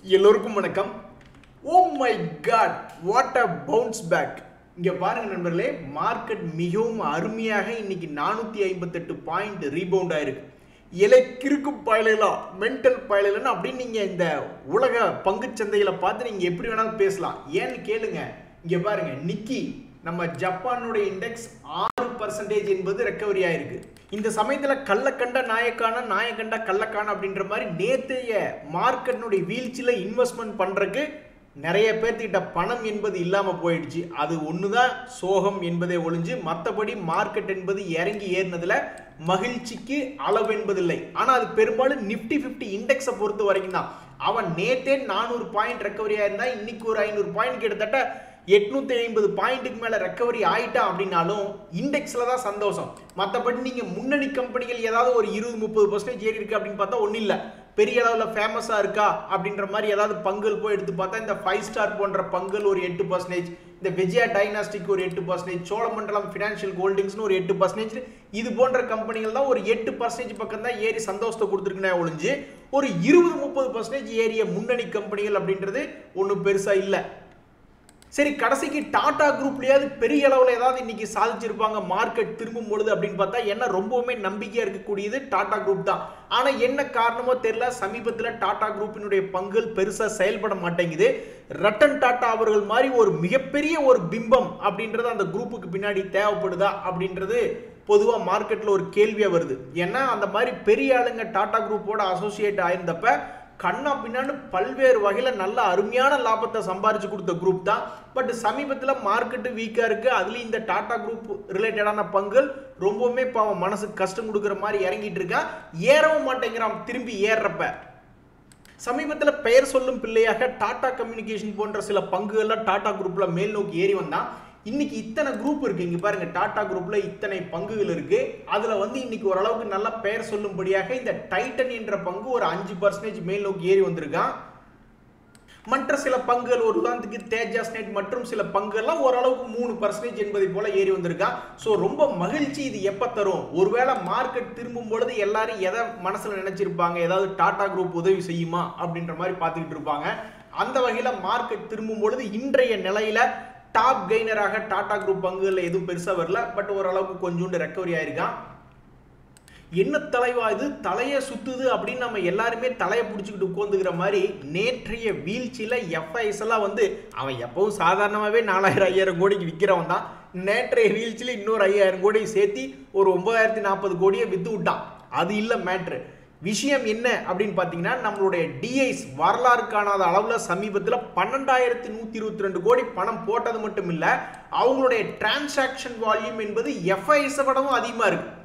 எல்லோருக்கும் வணக்கம். Oh my god, what a bounce back. இங்க பாருங்க நண்பர்களே, மார்க்கெட் மிகவும் அருமையாக இன்னைக்கு 458 பாயிண்ட் ரீபவுண்ட் ஆயிருக்கு. கிறுக்கு பயலாம், மென்டல் பயலாம் அப்படின்னு நீங்க இந்த உலக பங்கு சந்தைகளை பார்த்து நீங்க எப்படி வேணாலும் பேசலாம். ஏன்னு கேளுங்க, இங்க பாருங்க, நிக்கி நம்ம ஜப்பானுடைய இண்டெக்ஸ் 6% என்பது ரெக்கவரி ஆயிருக்கு. இந்த சமயத்துல கள்ளக்கண்ட நாயக்கண்ட கள்ளக்கான அப்படின்ற மாதிரி நேத்தைய மார்க்கெட்னுடைய வீழ்ச்சியில இன்வெஸ்ட்மெண்ட் பண்றதுக்கு நிறைய பேர்த்திட்ட பணம் என்பது இல்லாம போயிடுச்சு. அது ஒண்ணுதான் சோகம் என்பதை ஒழிஞ்சு மற்றபடி மார்க்கெட் என்பது இறங்கி ஏறினதுல மகிழ்ச்சிக்கு அளவு என்பதில்லை. ஆனா அது பெரும்பாலும் நிப்டி 50 இண்டெக்ஸை பொறுத்த வரைக்கும் தான். அவன் நேத்தே 400 பாயிண்ட் ரெக்கவரி ஆயிருந்தா இன்னைக்கு ஒரு 500 பாயிண்ட் கிட்டத்தட்ட 850 பாயிண்ட்டுக்கு மேல ரெக்கவரி ஆயிட்டா அப்படின்னாலும் இண்டெக்ஸ்ல தான் சந்தோஷம். மற்றபடி நீங்க முன்னணி கம்பெனிகள் ஏதாவது ஒரு 20-30% ஏறி இருக்கு அப்படின்னு பார்த்தா ஒன்றும் இல்லை. பெரிய அளவில் ஃபேமஸா இருக்கா அப்படின்ற மாதிரி ஏதாவது பங்குகள் போய் எடுத்து பார்த்தா இந்த 5 ஸ்டார் போன்ற பங்குகள் ஒரு 8%, இந்த விஜயா டைனாஸ்டிக் ஒரு 8%, சோழமண்டலம் ஃபினான்ஷியல் ஹோல்டிங்ஸ்னு ஒரு 8%, இது போன்ற கம்பெனிகள் தான் ஒரு 8% பக்கம் தான் ஏறி சந்தோஷத்தை கொடுத்துருக்குனே ஒழிஞ்சு ஒரு 20-30% ஏறிய முன்னணி கம்பெனிகள் அப்படின்றது ஒன்றும் பெருசா இல்லை. சரி, கடைசிக்கு டாடா குரூப்லயாவது பெரிய அளவில் ஏதாவது இன்னைக்கு சாதிச்சிருப்பாங்க மார்க்கெட் திரும்பும் பொழுது அப்படின்னு பார்த்தா என்ன ரொம்பவுமே நம்பிக்கையா இருக்கக்கூடியது டாடா குரூப் தான். ஆனா என்ன காரணமோ தெரியல, சமீபத்தில் டாடா குரூப்பினுடைய பங்குகள் பெருசா செயல்பட மாட்டேங்குது. ரட்டன் டாடா அவர்கள் மாதிரி ஒரு மிகப்பெரிய ஒரு பிம்பம் அப்படின்றது அந்த குரூப்புக்கு பின்னாடி தேவைப்படுதா அப்படின்றது பொதுவா மார்க்கெட்ல ஒரு கேள்வியா வருது. ஏன்னா அந்த மாதிரி பெரிய ஆளுங்க டாடா குரூப்போட அசோசியேட் ஆயிருந்தப்ப கண்ணா பின்னான்னு பல்வேறு வகையில நல்ல அருமையான லாபத்தை சம்பாரிச்சு கொடுத்த குரூப் தான். பட் சமீபத்தில் மார்க்கெட்டு வீக்கா இருக்கு. அதுலயும் இந்த டாடா குரூப் ரிலேட்டடான பங்குகள் ரொம்பவுமே பாவம் மனசுக்கு கஷ்டம் கொடுக்குற மாதிரி இறங்கிட்டு இருக்கா. ஏறவும் மாட்டேங்கிறான் திரும்பி ஏறப்ப. சமீபத்தில் பெயர் சொல்லும் பிள்ளையாக டாடா கம்யூனிகேஷன் போன்ற சில பங்குகள்ல டாடா குரூப்ல மேல் நோக்கி ஏறி வந்தான். இன்னைக்கு இத்தனை குரூப் இருக்கு. இங்க பாருங்க, டாடா குரூப்ல இத்தனை பங்குகள் இருக்கு. அதுல இன்னைக்கு ஓரளவுக்கு நல்ல பெயர் சொல்லும்படியாக இந்த டைட்டன் என்ற பங்கு ஒரு 5% மேல் நோக்கி ஏறி வந்திருக்கான். மற்ற சில பங்குகள் ஒரு உதாரணத்துக்கு தேஜாஸ் நெட் மற்றும் சில பங்குகள்லாம் ஓரளவுக்கு 3% என்பதை போல ஏறி வந்திருக்கான். ஸோ ரொம்ப மகிழ்ச்சி. இது எப்ப தரும்? ஒருவேளை மார்க்கெட் திரும்பும் பொழுது எல்லாரும் எதை மனசுல நினைச்சிருப்பாங்க, ஏதாவது டாடா குரூப் உதவி செய்யுமா அப்படின்ற மாதிரி பார்த்துக்கிட்டு இருப்பாங்க. அந்த வகையில மார்க்கெட் திரும்பும் பொழுது இன்றைய நிலையில டாப் கெய்னராக டாடா குரூப் பங்குகள் எதுவும் பெருசா வரல. பட் ஓரளவுக்கு கொஞ்சோண்டு ரெக்கவரி ஆயிருக்கான். என்ன தலைவா இது, தலையை சுத்துது அப்படின்னு நம்ம எல்லாருமே தலையை பிடிச்சிக்கிட்டு உட்காந்துக்கிற மாதிரி நேற்றைய வீழ்ச்சியில எஃப்ஐஎஸ் எல்லாம் அவன் எப்பவும் சாதாரணமாகவே 4000-5000 கோடிக்கு விற்கிறவன் தான். நேற்றைய வீழ்ச்சியில இன்னொரு 5000 கோடி சேர்த்தி ஒரு 9040 கோடியை வித்து விட்டான். அது இல்லை மேட்ரு. விஷயம் என்ன அப்படின்னு பார்த்தீங்கன்னா, நம்மளுடைய டிஐஸ் வரலாறு காணாத அளவில் சமீபத்தில் 12122 கோடி பணம் போட்டது மட்டும் இல்லை, அவங்களுடைய டிரான்சாக்ஷன் வால்யூம் என்பது எஃப்ஐஎஸ் விடவும் அதிகமாக இருக்கு.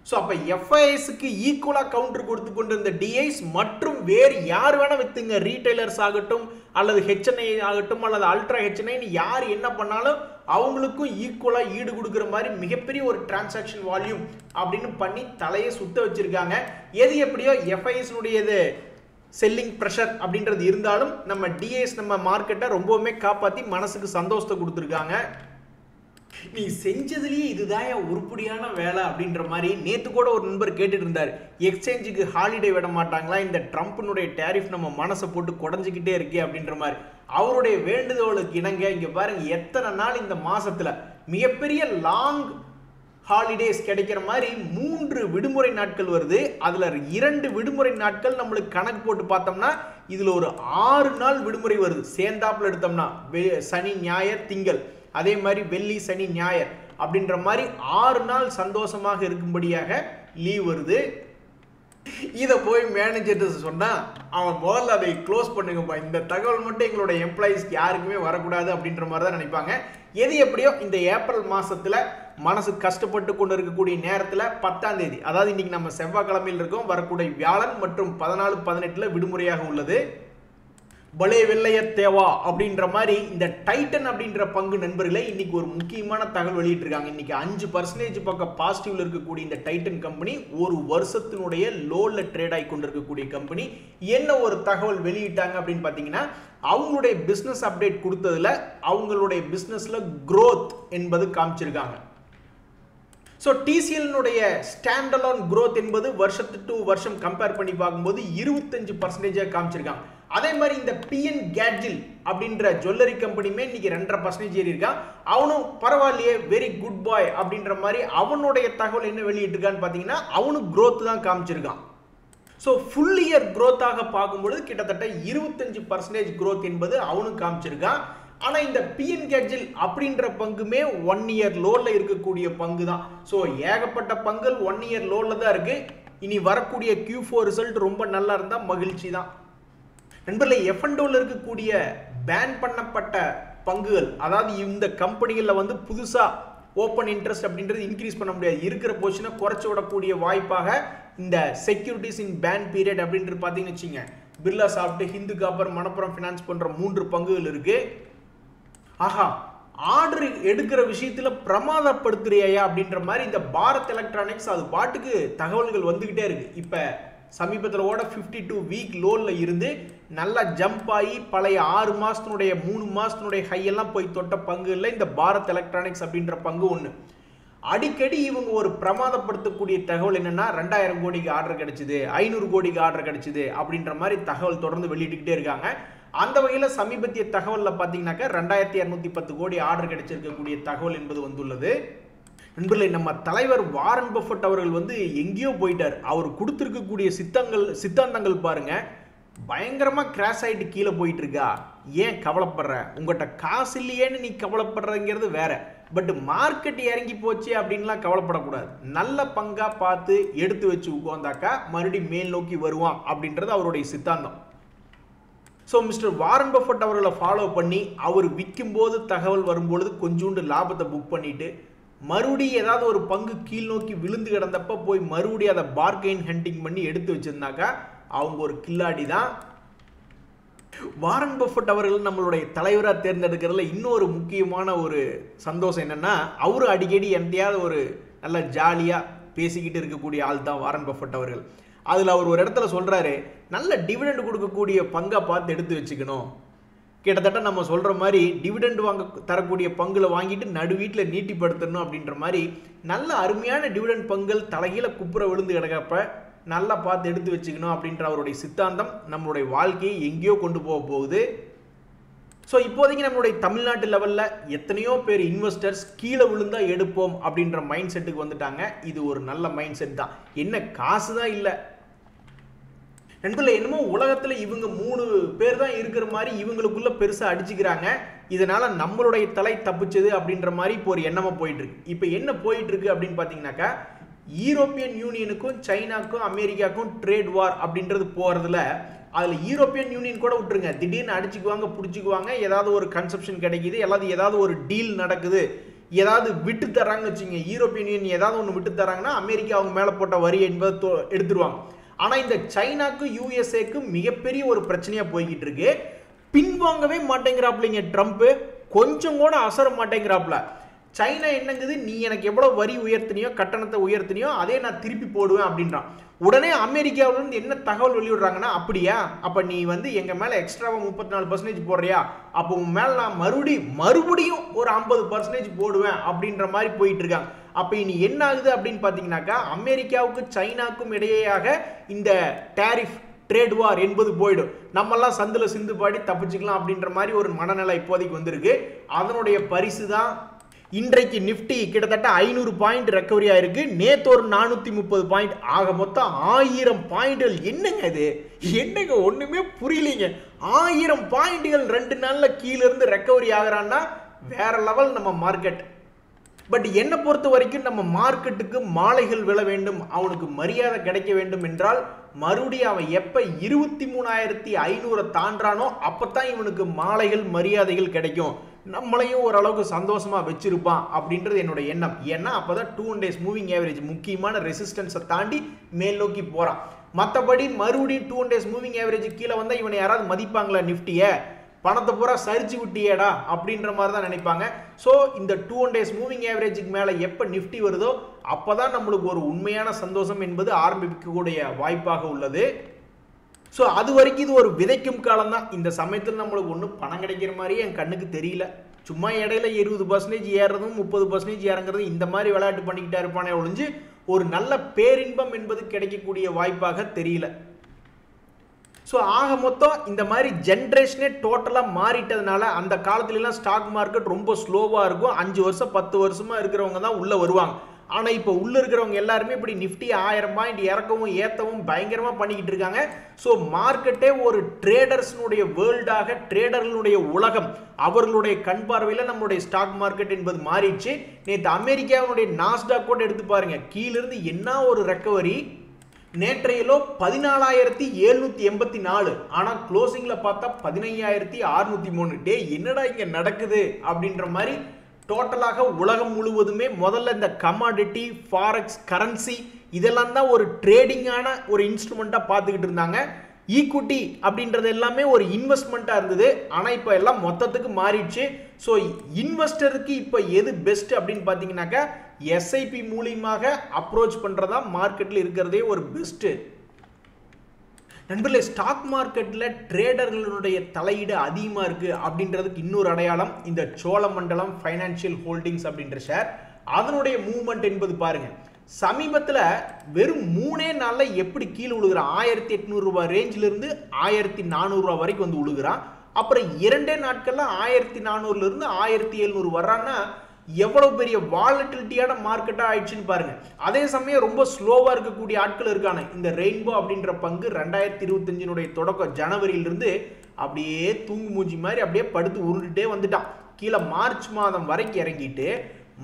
ஸோ அப்போ எஃப்ஐஎஸ்க்கு ஈக்குவலாக கவுண்டர் கொடுத்து கொண்டு இருந்த டிஐஸ் மற்றும் வேறு யார் வேணா வித்துங்க, ரீட்டைலர்ஸ் ஆகட்டும் அல்லது ஹெச்என்ஐ ஆகட்டும் அல்லது அல்ட்ரா ஹெச்என்ஐன்னு யார் என்ன பண்ணாலும் அவங்களுக்கும் ஈக்குவலாக ஈடு கொடுக்குற மாதிரி மிகப்பெரிய ஒரு டிரான்சாக்ஷன் வால்யூம் அப்படின்னு பண்ணி தலையை சுத்த வச்சிருக்காங்க. எது எப்படியோ எஃப்ஐஎஸ்னுடையது செல்லிங் ப்ரெஷர் அப்படின்றது இருந்தாலும் நம்ம டிஐஸ் நம்ம மார்க்கெட்டை ரொம்பவுமே காப்பாற்றி மனசுக்கு சந்தோஷத்தை கொடுத்துருக்காங்க. நீ செஞ்சதுலயே இதுதான் உருப்படியான வேலை அப்படின்ற மாதிரி நேத்து கூட ஒரு நண்பர் கேட்டுட்டு இருந்தார். எக்ஸ்சேஞ்சுக்கு ஹாலிடே விட மாட்டாங்களா, இந்த ட்ரம்ப்னுடைய டேரிஃப் நம்ம மனசை போட்டு குறைஞ்சிக்கிட்டே இருக்கே அப்படின்ற மாதிரி. அவருடைய வேண்டுதலுக்கு இணங்க இங்க பாருங்க, எத்தனை நாள் இந்த மாசத்துல மிகப்பெரிய லாங் ஹாலிடேஸ் கிடைக்கிற மாதிரி 3 விடுமுறை நாட்கள் வருது. அதுல 2 விடுமுறை நாட்கள் நம்மளுக்கு கணக்கு போட்டு பார்த்தோம்னா இதுல ஒரு 6 நாள் விடுமுறை வருது. சேர்ந்தாப்புல எடுத்தோம்னா சனி ஞாயிறு திங்கள், அதே மாதிரி வெள்ளி சனி ஞாயிறு அப்படின்ற மாதிரி 6 நாள் சந்தோஷமாக இருக்கும்படியாக லீவ் வருது. இதை போய் மேனேஜர் சொன்னா அவன் முதல்ல அதை க்ளோஸ் பண்ணுங்கப்பா, இந்த தகவல் மட்டும் எங்களோட எம்ப்ளாயிஸ்க்கு யாருக்குமே வரக்கூடாது அப்படின்ற மாதிரி தான் நினைப்பாங்க. எது எப்படியோ இந்த ஏப்ரல் மாசத்துல மனசு கஷ்டப்பட்டு கொண்டு இருக்கக்கூடிய நேரத்துல 10ஆம் தேதி, அதாவது இன்னைக்கு நம்ம செவ்வாய்க்கிழமையில் இருக்கோம், வரக்கூடிய வியாழன் மற்றும் 14-18 விடுமுறையாக உள்ளது. பலே வெள்ளைய தேவா அப்படின்ற மாதிரி இந்த டைட்டன் அப்படின்ற பங்கு நண்பர்களே இன்னைக்கு ஒரு முக்கியமான தகவல் வெளியிட்டு இருக்காங்க. இன்னைக்கு 5% பக்கம் பாசிட்டிவ்ல இருக்கக்கூடிய இந்த டைட்டன் கம்பெனி ஒரு வருஷத்தினுடைய லோல ட்ரேட் ஆகி கொண்டிருக்கக்கூடிய கம்பெனி. என்ன ஒரு தகவல் வெளியிட்டாங்க அப்படின்னு பார்த்தீங்கன்னா, அவங்களுடைய பிசினஸ் அப்டேட் கொடுத்ததுல அவங்களுடைய பிசினஸ்ல growth என்பது காமிச்சிருக்காங்க. ஸோ டிசிஎல்னுடைய ஸ்டாண்டலோன் growth என்பது வருஷத்து டு வருஷம் கம்பேர் பண்ணி பார்க்கும்போது 25% காமிச்சிருக்காங்க. அதே மாதிரி இந்த பிஎன் கேட்ஜில் அப்படின்ற ஜுவல்லரி கம்பெனியுமே இன்னைக்கு 2.5% ஏறி இருக்கான். அவனும் பரவாயில்லையே, வெரி குட் பாய் அப்படின்ற மாதிரி அவனுடைய தகவல் என்ன வெளியிட்டிருக்கான்னு பார்த்தீங்கன்னா அவனும் growth தான் காமிச்சிருக்கான். ஸோ ஃபுல் இயர் growth-ஆக பார்க்கும்பொழுது கிட்டத்தட்ட 25% growth என்பது அவனும் காமிச்சிருக்கான். ஆனால் இந்த பிஎன் கேட்ஜில் அப்படின்ற பங்குமே 1 இயர் லோவில் இருக்கக்கூடிய பங்கு தான். ஸோ ஏகப்பட்ட பங்குகள் 1 இயர் லோவில் தான் இருக்கு. இனி வரக்கூடிய Q4 ரிசல்ட் ரொம்ப நல்லா இருந்தால் மகிழ்ச்சி தான். நண்பர்களே, F&Oவில் இருக்கக்கூடிய பேன் பண்ணப்பட்ட பங்குகள், அதாவது இந்த கம்பெனிகளில் வந்து புதுசாக ஓப்பன் இன்ட்ரெஸ்ட் அப்படின்றது இன்க்ரீஸ் பண்ண முடியாது, இருக்கிற பொசிஷனை குறைச்சி விடக்கூடிய வாய்ப்பாக இந்த செக்யூரிட்டிஸ் இன் பேன் பீரியட் அப்படின்றது பார்த்தீங்கன்னு வச்சுங்க, Birla soft, Hindu copper, Manappuram finance போன்ற 3 பங்குகள் இருக்கு. ஆஹா, ஆர்டர் எடுக்கிற விஷயத்துல பிரமாதப்படுத்துறியா அப்படின்ற மாதிரி இந்த பாரத் எலக்ட்ரானிக்ஸ் அது பாட்டுக்கு தகவல்கள் வந்துகிட்டே இருக்கு. இப்ப சமீபத்தில் ஓட 52 வீக் லோன்ல இருந்து நல்லா ஜம்ப் ஆகி பழைய 6 மாசத்தினுடைய 3 மாசத்தினுடைய ஹையெல்லாம் போய் தொட்ட பங்கு இல்லை இந்த பாரத் எலக்ட்ரானிக்ஸ் அப்படின்ற பங்கு ஒன்று. அடிக்கடி இவங்க ஒரு பிரமாதப்படுத்தக்கூடிய தகவல் என்னன்னா 2000 கோடிக்கு ஆர்டர் கிடைச்சது, 500 கோடிக்கு ஆர்டர் கிடைச்சது அப்படின்ற மாதிரி தகவல் தொடர்ந்து வெளியிட்டுக்கிட்டே இருக்காங்க. அந்த வகையில் சமீபத்திய தகவலில் பார்த்தீங்கன்னாக்கா 2210 கோடி ஆர்டர் கிடைச்சிருக்கக்கூடிய தகவல் என்பது வந்துள்ளது. நண்பர்களே, நம்ம தலைவர் வாரன் பஃபட் அவர்கள் வந்து எங்கேயோ போயிட்டார். அவர் கொடுத்துருக்கக்கூடிய சித்தாந்தங்கள் பாருங்க, பயங்கரமா கிராஷ் ஆயிட்டு கீழே போயிட்டு இருக்கா. ஏன் கவலைப்படுற? உங்கள்கிட்ட காசு இல்லையேன்னு நீ கவலைப்படுறங்கிறது வேற. பட் மார்க்கெட் இறங்கி போச்சு அப்படின்லாம் கவலைப்படக்கூடாது. நல்ல பங்கா பார்த்து எடுத்து வச்சு உட்காந்தாக்கா மறுபடியும் மேல் நோக்கி வருவான் அப்படின்றது அவருடைய சித்தாந்தம். ஸோ மிஸ்டர் வாரன் பஃபட் அவர்களை ஃபாலோ பண்ணி அவர் விற்கும் போது தகவல் வரும்பொழுது கொஞ்சோண்டு லாபத்தை புக் பண்ணிட்டு மறுபடியும் ஏதாவது ஒரு பங்கு கீழ் நோக்கி விழுந்து கிடந்தப்ப போய் மறுபடியும் அதை பார்கெயின் ஹண்டிங் பண்ணி எடுத்து வச்சிருந்தாக்கா அவங்க ஒரு கில்லாடி தான். வாரன் பஃபட் அவர்கள் நம்மளுடைய தலைவராக தேர்ந்தெடுக்கிறதுல இன்னொரு முக்கியமான ஒரு சந்தோஷம் என்னன்னா, அவரு அடிக்கடி எந்தையாவது ஒரு நல்ல ஜாலியாக பேசிக்கிட்டு இருக்கக்கூடிய ஆள் தான் வாரன் பஃபட் அவர்கள். அதில் அவர் ஒரு இடத்துல சொல்கிறாரு, நல்ல டிவிடெண்ட் கொடுக்கக்கூடிய பங்கை பார்த்து எடுத்து வச்சுக்கணும். கிட்டத்தட்ட நம்ம சொல்கிற மாதிரி டிவிடெண்ட் வாங்க தரக்கூடிய பங்குல வாங்கிட்டு நடு வீட்டில் நீட்டிப்படுத்தணும் அப்படின்ற மாதிரி நல்ல அருமையான டிவிடெண்ட் பங்குகள் தலைகீழ குப்புற விழுந்து கிடக்கப்ப நல்லா பார்த்து எடுத்து வச்சுக்கணும் அப்படின்ற அவருடைய சித்தாந்தம் நம்மளுடைய வாழ்க்கையை எங்கேயோ கொண்டு போக போகுது. ஸோ இப்போதைக்கு நம்மளுடைய தமிழ்நாட்டு லெவலில் எத்தனையோ பேர் இன்வெஸ்டர்ஸ் கீழே விழுந்தா எடுப்போம் அப்படின்ற மைண்ட் செட்டுக்கு வந்துட்டாங்க. இது ஒரு நல்ல மைண்ட் செட் தான். என்ன காசு தான் இல்லை நண்பர்களே, என்னமோ உலகத்தில் இவங்க 3 பேர் தான் இருக்கிற மாதிரி இவங்களுக்குள்ள பெருசாக அடிச்சுக்கிறாங்க. இதனால நம்மளுடைய தலை தப்பிச்சது அப்படின்ற மாதிரி இப்போ ஒரு எண்ணமாக போயிட்டு இருக்கு. இப்போ என்ன போயிட்டு இருக்கு அப்படின்னு பார்த்தீங்கன்னாக்கா, யூரோப்பியன் யூனியனுக்கும் சைனாக்கும் அமெரிக்காவுக்கும் ட்ரேட் வார் அப்படின்றது போகிறதுல அதில் யூரோப்பியன் யூனியன் கூட விட்டுருங்க, திடீர்னு அடிச்சுக்குவாங்க, பிடிச்சிக்குவாங்க, ஏதாவது ஒரு கன்செப்ஷன் கிடைக்குது, ஏதாவது ஒரு டீல் நடக்குது, ஏதாவது விட்டு தராங்கன்னு வச்சுங்க. யூரோப்பியன் யூனியன் ஏதாவது ஒன்று விட்டு தராங்கன்னா அமெரிக்கா அவங்க மேலே போட்ட வரி என்பதை எடுத்துருவாங்க. ஆனால் இந்த சைனாக்கு யூஎஸ்ஏக்கு மிகப்பெரிய ஒரு பிரச்சனையாக போய்கிட்டு இருக்கு. பின்வாங்கவே மாட்டேங்கிறாப்லைங்க ட்ரம்ப், கொஞ்சம் கூட அசர மாட்டேங்கிறாப்ல. சைனா என்னங்குது, நீ எனக்கு எவ்வளோ வரி உயர்த்தினியோ கட்டணத்தை உயர்த்தினியோ அதே நான் திருப்பி போடுவேன் அப்படின்றான். உடனே அமெரிக்காவிலிருந்து என்ன தகவல் வெளியிடுறாங்கன்னா, அப்படியா, அப்போ நீ வந்து எங்கள் மேலே எக்ஸ்ட்ராவாக 34% போடுறியா, அப்போ உன் மேலே நான் மறுபடியும் ஒரு 50% போடுவேன் அப்படின்ற மாதிரி போயிட்டு இருக்காங்க. அப்போ இனி என்ன ஆகுது அப்படின்னு பார்த்தீங்கன்னாக்கா, அமெரிக்காவுக்கும் சைனாக்கும் இடையேயாக இந்த டேரிஃப் ட்ரேட் வார் என்பது போயிடும். நம்மெல்லாம் சந்தில் சிந்து பாடி தப்பிச்சுக்கலாம் அப்படின்ற மாதிரி ஒரு மனநிலை இப்போதைக்கு வந்திருக்கு. அதனுடைய பரிசு தான் இன்றைக்கு நிஃப்டி கிட்டத்தட்ட 500 பாயிண்ட் ரெக்கவரி ஆயிருக்கு. நேத்து ஒரு 430 பாயிண்ட், ஆக மொத்தம் 1000 பாயிண்ட்கள். என்னங்க இது, என்னங்க ஒண்ணுமே புரியலீங்க. 1000 பாயிண்ட்கள் 2 நாள்ல கீழே இருந்து ரெக்கவரி ஆகிறான்னா வேற லெவல் நம்ம மார்க்கெட். பட் என்னை பொறுத்த வரைக்கும் நம்ம மார்க்கெட்டுக்கு மாலைகள் விழ வேண்டும், அவனுக்கு மரியாதை கிடைக்க வேண்டும் என்றால் மறுபடியும் அவன் எப்போ 23,500 தாண்டானோ அப்போத்தான் இவனுக்கு மாலைகள் மரியாதைகள் கிடைக்கும், நம்மளையும் ஓரளவுக்கு சந்தோஷமா வச்சிருப்பான் அப்படின்றது என்னோட எண்ணம். ஏன்னா அப்போதான் 2 days மூவிங் ஆவரேஜ் முக்கியமான ரெசிஸ்டன்ஸை தாண்டி மேல் நோக்கி போகிறான். மற்றபடி மறுபடியும் 2 days மூவிங் ஆவரேஜ் கீழே வந்தால் இவனை யாராவது மதிப்பாங்களா? நிஃப்டியை பணத்தை பூரா சரிச்சு விட்டியேடா அப்படின்ற மாதிரி தான் நினைப்பாங்க. ஸோ இந்த 2 days மூவிங் ஆவரேஜுக்கு மேலே எப்போ நிஃப்டி வருதோ அப்போ தான் நம்மளுக்கு ஒரு உண்மையான சந்தோஷம் என்பது ஆரம்பிக்கக்கூடிய வாய்ப்பாக உள்ளது. ஸோ அது வரைக்கும் இது ஒரு விதைக்கும் காலம் தான். இந்த சமயத்தில் நம்மளுக்கு ஒன்றும் பணம் கிடைக்கிற மாதிரியே என் கண்ணுக்கு தெரியல. சும்மா இடையில 20% ஏறுறதும் 30% இறங்குறதும் இந்த மாதிரி விளையாட்டு பண்ணிக்கிட்டே இருப்பானே ஒழிஞ்சு ஒரு நல்ல பேரின்பம் என்பது கிடைக்கக்கூடிய வாய்ப்பாக தெரியல. ஸோ ஆக மொத்தம் இந்த மாதிரி ஜென்ரேஷனே டோட்டலாக மாறிட்டதுனால அந்த காலத்துலலாம் ஸ்டாக் மார்க்கெட் ரொம்ப ஸ்லோவாக இருக்கும். 5 வருஷம் 10 வருஷமா இருக்கிறவங்க தான் உள்ளே வருவாங்க. ஆனால் இப்போ உள்ளே இருக்கிறவங்க எல்லாருமே இப்படி நிஃப்டி 1000 பாயிண்ட் இறக்கவும் ஏற்றவும் பயங்கரமாக பண்ணிக்கிட்டு இருக்காங்க. ஸோ மார்க்கெட்டே ஒரு ட்ரேடர்ஸ்னுடைய வேர்ல்டாக, ட்ரேடர்களுடைய உலகம், அவர்களுடைய கண் பார்வையில் நம்மளுடைய ஸ்டாக் மார்க்கெட் என்பது மாறிடுச்சு. நேற்று அமெரிக்காவினுடைய நாஸ்டாக் கூட எடுத்து பாருங்க, கீழிருந்து என்ன ஒரு ரெக்கவரி. நேற்றையிலோ 14,784, ஆனால் க்ளோசிங்கில் பார்த்தா 15,603. டே என்னடா இங்கே நடக்குது அப்படின்ற மாதிரி டோட்டலாக உலகம் முழுவதுமே முதல்ல இந்த கமாடிட்டி, ஃபாரெக்ஸ், கரன்சி இதெல்லாம் தான் ஒரு ட்ரேடிங்கான ஒரு இன்ஸ்ட்ருமெண்ட்டாக பார்த்துக்கிட்டு இருந்தாங்க. ஈக்விட்டி அப்படின்றது எல்லாமே ஒரு இன்வெஸ்ட்மெண்ட்டாக இருந்தது. ஆனால் இப்போ எல்லாம் மொத்தத்துக்கு மாறிடுச்சு. ஸோ இன்வெஸ்டருக்கு இப்போ எது பெஸ்ட் அப்படின்னு பார்த்தீங்கன்னாக்கா எஸ்ஐபி மூலியமாக அப்ரோச் பண்ணுறதா மார்க்கெட்டில் இருக்கிறதே ஒரு பெஸ்ட்டு. நண்பர்களே, ஸ்டாக் மார்க்கெட்டில் ட்ரேடர்களுடைய தலையீடு அதிகமாக இருக்குது அப்படின்றதுக்கு இன்னொரு அடையாளம் இந்த சோழமண்டலம் ஃபைனான்சியல் ஹோல்டிங்ஸ் அப்படின்ற ஷேர். அதனுடைய மூவ்மெண்ட் என்பது பாருங்கள், சமீபத்தில் வெறும் 3 நாளில் எப்படி கீழே விழுகிறான். 1800 ரூபாய் ரேஞ்சிலிருந்து 1400 ரூபாய் வரைக்கும் வந்து விழுகிறான். அப்புறம் 2 நாட்களில் 1400லிருந்து 1700 வர்றான்னா எவ்வளவு பெரிய வாலட்டிலிட்டியான மார்க்கெட்டாக ஆயிடுச்சுன்னு பாருங்க. அதே சமயம் ரொம்ப ஸ்லோவாக இருக்கக்கூடிய ஆட்கள் இருக்காங்க. இந்த ரெயின்போ அப்படின்ற பங்கு 2025 தொடக்கம் ஜனவரியிலிருந்து அப்படியே தூங்கு மூஞ்சி மாதிரி அப்படியே படுத்து உருண்டுட்டே வந்துட்டான். கீழே மார்ச் மாதம் வரைக்கும் இறங்கிட்டு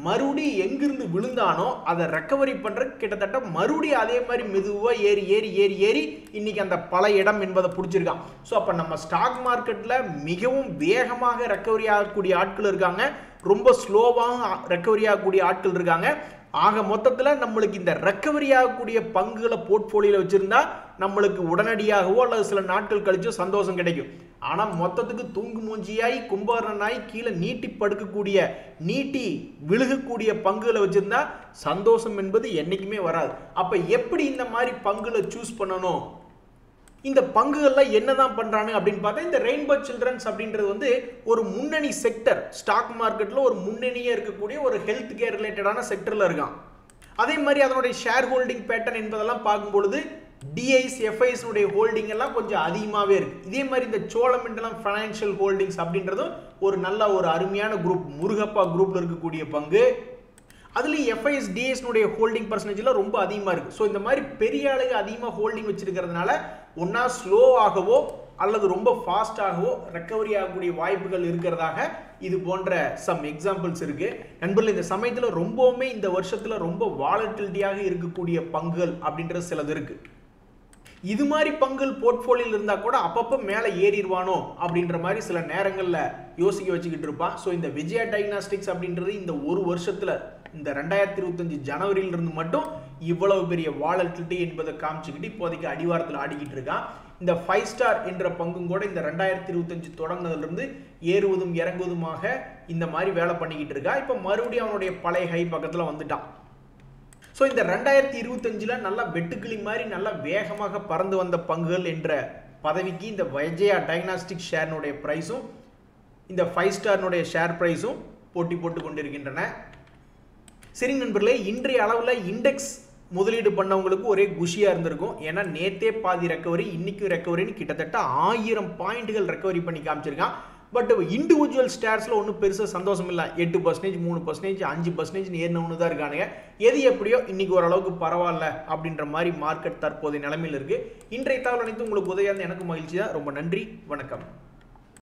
மறுபடியும் எங்கிருந்து விழுந்தானோ அதை ரெக்கவரி பண்ணுறதுக்கு கிட்டத்தட்ட மறுபடியும் அதே மாதிரி மெதுவாக ஏறி ஏறி ஏறி ஏறி இன்னைக்கு அந்த பல இடம் என்பதை பிடிச்சிருக்கான். ஸோ அப்போ நம்ம ஸ்டாக் மார்க்கெட்டில் மிகவும் வேகமாக ரெக்கவரி ஆகக்கூடிய ஆட்கள் இருக்காங்க, ரொம்ப ஸ்லோவாக ரெக்கவரி ஆகக்கூடிய ஆட்கள் இருக்காங்க. ஆக மொத்தத்தில் நம்மளுக்கு இந்த ரெக்கவரி ஆகக்கூடிய பங்குகளை போர்ட்ஃபோலியோவில் வச்சுருந்தா நம்மளுக்கு உடனடியாகவோ அல்லது சில நாட்கள் கழிச்சோ சந்தோஷம் கிடைக்கும். ஆனால் மொத்தத்துக்கு தூங்கு மூஞ்சியாய் கும்பகர்ணனாய் கீழே நீட்டி படுக்கக்கூடிய, நீட்டி விழுகக்கூடிய பங்குகளை வச்சுருந்தா சந்தோஷம் என்பது என்றைக்குமே வராது. அப்போ எப்படி இந்த மாதிரி பங்குகளை சூஸ் பண்ணணும், இந்த பங்குகளில் என்னதான் பண்றாங்க அப்படின்னு பார்த்தா இந்த ரெயின்போ சில்ட்ரன்ஸ் அப்படின்றது வந்து ஒரு முன்னணி செக்டர், ஸ்டாக் மார்க்கெட்டில் ஒரு முன்னணியாக இருக்கக்கூடிய ஒரு ஹெல்த் கேர் ரிலேட்டடான செக்டரில் இருக்கான். அதே மாதிரி அதனுடைய ஷேர் ஹோல்டிங் பேட்டர்ன் என்பதெல்லாம் பார்க்கும்பொழுது டிஐஸ், எஃப்ஐஸ் ஹோல்டிங் எல்லாம் கொஞ்சம் அதிகமாகவே இருக்கு. இதே மாதிரி இந்த சோழமண்டலம் ஃபைனான்சியல் ஹோல்டிங்ஸ் அப்படின்றதும் ஒரு நல்ல ஒரு அருமையான குரூப், முருகப்பா குரூப்ல இருக்கக்கூடிய பங்கு. அதுலேயும் எஃப்ஐஎஸ், டிஎஸ்னுடைய ஹோல்டிங் பர்சன்டேஜ்லாம் ரொம்ப அதிகமாக இருக்குது. ஸோ இந்த மாதிரி பெரிய ஆளுங்க அதிகமாக ஹோல்டிங் வச்சிருக்கிறதுனால ஒன்றா ஸ்லோ ஆகவோ அல்லது ரொம்ப ஃபாஸ்டாகவோ ரெக்கவரி ஆகக்கூடிய வாய்ப்புகள் இருக்கிறதாக இது போன்ற சம் எக்ஸாம்பிள்ஸ் இருக்கு. நண்பர்கள், இந்த சமயத்தில் ரொம்பவுமே இந்த வருஷத்தில் ரொம்ப வாலட்டிலிட்டியாக இருக்கக்கூடிய பங்குகள் அப்படின்றது சிலது இருக்கு. இது மாதிரி பங்குகள் போர்ட்ஃபோலியோவில் இருந்தால் கூட அப்பப்போ மேலே ஏறிடுவானோ அப்படின்ற மாதிரி சில நேரங்களில் யோசிக்க வச்சுக்கிட்டு இருப்பான். ஸோ இந்த விஜயா டயக்னாஸ்டிக்ஸ் அப்படின்றது இந்த ஒரு வருஷத்தில், இந்த 2025 ஜனவரியிலிருந்து மட்டும் இவ்வளவு பெரிய வாலட்டிலிட்டி என்பதை காமிச்சுக்கிட்டு இப்போதைக்கு அடிவாரத்தில் ஆடிக்கிட்டு இருக்கான். இந்த 5 ஸ்டார் என்ற பங்கும் கூட இந்த 2025 தொடங்கினதுலேருந்து ஏறுவதும் இறங்குவதுமாக இந்த மாதிரி வேலை பண்ணிக்கிட்டு இருக்கா. இப்போ மறுபடியும் அவனுடைய பழைய ஹை பக்கத்தில் வந்துட்டான். ஸோ இந்த 2025 நல்லா வெட்டுக்கிளி மாதிரி நல்லா வேகமாக பறந்து வந்த பங்குகள் என்ற பதவிக்கு இந்த விஜயா டயக்னாஸ்டிக் ஷேர்னுடைய ப்ரைஸும் இந்த 5 ஸ்டார்னுடைய ஷேர் ப்ரைஸும் போட்டி போட்டு கொண்டிருக்கின்றன. சரி நண்பர்களே, இன்றைய அளவில் இண்டெக்ஸ் முதலீடு பண்ணவங்களுக்கு ஒரே குஷியாக இருந்திருக்கும். ஏன்னா நேத்தே பாதி ரெக்கவரி, இன்னைக்கும் ரெக்கவரின்னு கிட்டத்தட்ட 1000 பாயிண்ட்டுகள் ரெக்கவரி பண்ணி காமிச்சிருக்கான். பட் இண்டிவிஜுவல் ஸ்டார்ஸில் ஒன்றும் பெருசாக சந்தோஷம் இல்லை. 8%, 3%, 5% ஏறினவனு தான் இருக்கானுங்க. எது எப்படியோ இன்னைக்கு ஓரளவுக்கு பரவாயில்ல அப்படின்ற மாதிரி மார்க்கெட் தற்போதைய நிலைமையில் இருக்குது. இன்றைய தகவல் அனைத்து உங்களுக்கு உதவியாக எனக்கு மகிழ்ச்சி தான். ரொம்ப நன்றி, வணக்கம்.